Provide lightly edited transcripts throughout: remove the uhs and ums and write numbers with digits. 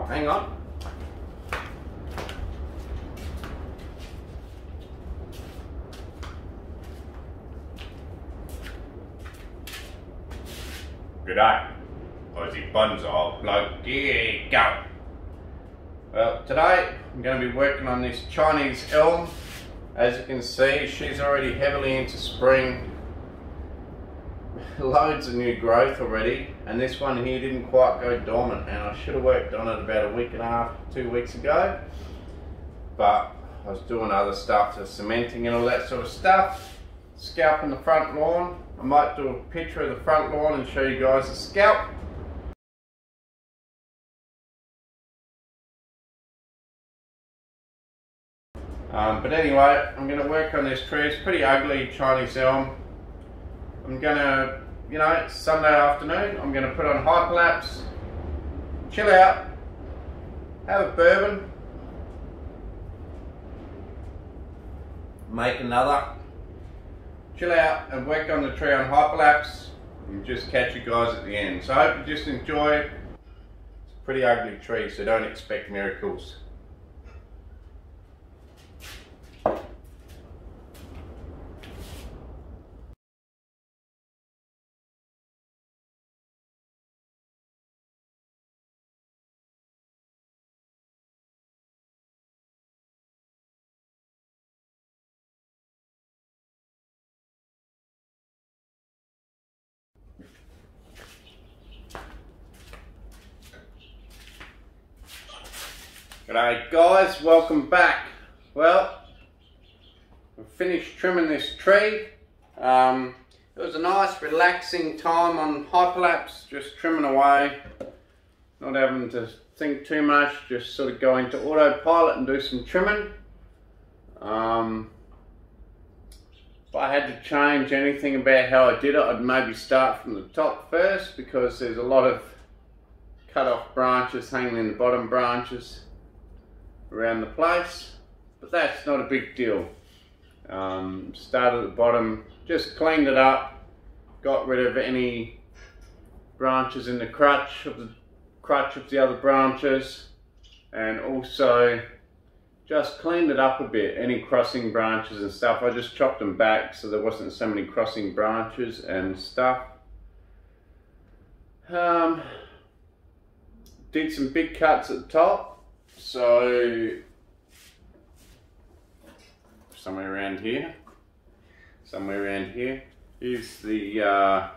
hang on. G'day, Aussie Bonsai Bloke, here you go. Well, today I'm going to be working on this Chinese elm. As you can see, she's already heavily into spring. Loads of new growth already, and this one here didn't quite go dormant, and I should have worked on it about a week and a half, 2 weeks ago, but I was doing other stuff, the cementing and all that sort of stuff. Scalping the front lawn. I might do a picture of the front lawn and show you guys the scalp. But anyway, I'm going to work on this tree. It's pretty ugly Chinese elm. I'm going to, it's Sunday afternoon, I'm going to put on hyperlapse, chill out, have a bourbon, make another, chill out and work on the tree on hyperlapse and just catch you guys at the end. So I hope you just enjoy it. It's a pretty ugly tree, so don't expect miracles. G'day guys, welcome back. Well, I've finished trimming this tree. It was a nice relaxing time on hyperlapse, just trimming away, not having to think too much, just sort of go into autopilot and do some trimming. If I had to change anything about how I did it, I'd maybe start from the top first, because there's a lot of cut off branches hanging in the bottom branches around the place, but that's not a big deal. Started at the bottom, just cleaned it up, got rid of any branches in the crutch of the other branches, and also just cleaned it up a bit. Any crossing branches and stuff, I just chopped them back so there wasn't so many crossing branches and stuff. Did some big cuts at the top. So somewhere around here, here's the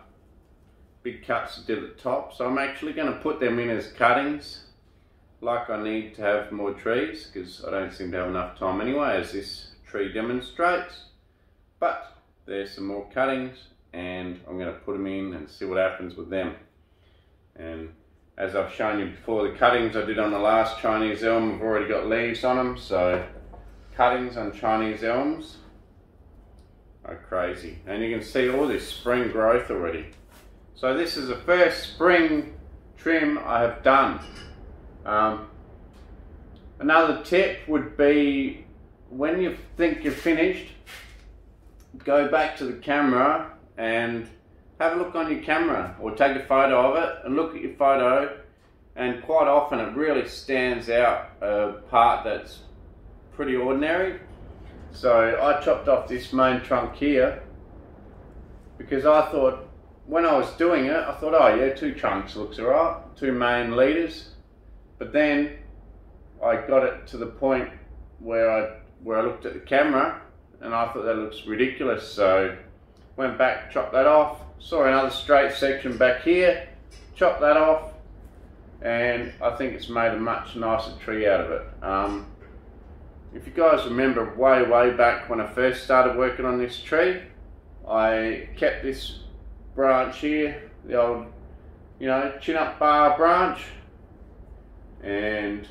big cuts I did at the top. So I'm actually going to put them in as cuttings, like I need to have more trees, because I don't seem to have enough time anyway, as this tree demonstrates. But there's some more cuttings, and I'm going to put them in and see what happens with them. And as I've shown you before, the cuttings I did on the last Chinese elm have already got leaves on them, so cuttings on Chinese elms are crazy. And you can see all this spring growth already. So this is the first spring trim I have done. Another tip would be, when you think you're finished, go back to the camera and have a look on your camera, or take a photo of it and look at your photo, and quite often it really stands out a part that's pretty ordinary. So I chopped off this main trunk here, because I thought, when I was doing it, I thought, oh yeah, 2 trunks looks alright, 2 main leaders. But then I got it to the point where I looked at the camera and I thought that looks ridiculous, so went back, chopped that off. Saw another straight section back here, chopped that off, and I think it's made a much nicer tree out of it. If you guys remember way back when I first started working on this tree, I kept this branch here, the old, chin up bar branch, and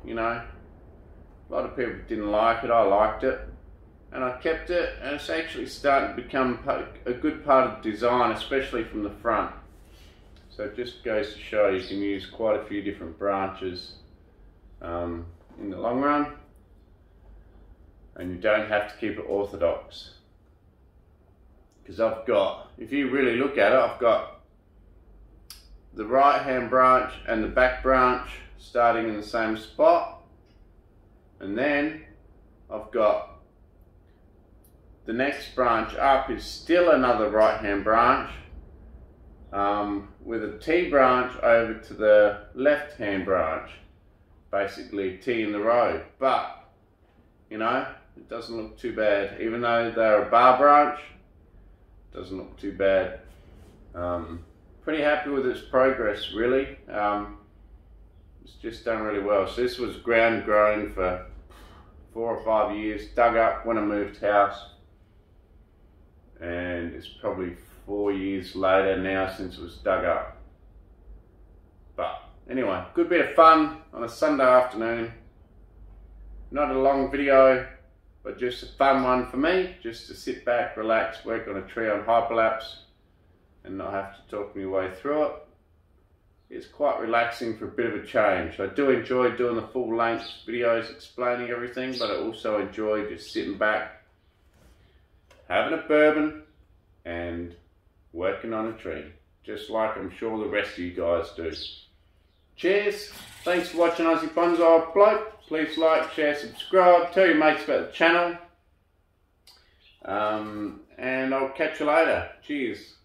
a lot of people didn't like it. I liked it, and I kept it, and it's actually starting to become a good part of the design, especially from the front. So it just goes to show you can use quite a few different branches in the long run, and you don't have to keep it orthodox. Because I've got, if you really look at it, I've got the right hand branch and the back branch starting in the same spot, and then I've got the next branch up is still another right hand branch with a T branch over to the left hand branch, basically T in the row. But you know, it doesn't look too bad, even though they're a bar branch. It doesn't look too bad. Pretty happy with its progress, really. It's just done really well. So this was ground grown for 4 or 5 years, dug up when I moved house, and it's probably 4 years later now since it was dug up. But anyway, good bit of fun on a Sunday afternoon. Not a long video, but just a fun one for me, just to sit back, relax, work on a tree on hyperlapse and not have to talk my way through it. It's quite relaxing for a bit of a change. I do enjoy doing the full length videos explaining everything, but I also enjoy just sitting back, having a bourbon and working on a tree, just like I'm sure the rest of you guys do. Cheers, thanks for watching Aussie Bonsai Bloke. Please like, share, subscribe, tell your mates about the channel, and I'll catch you later. Cheers.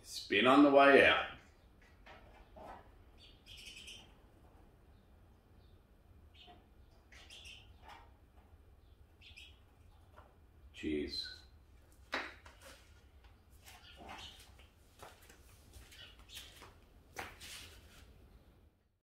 Spin on the way out. Cheers.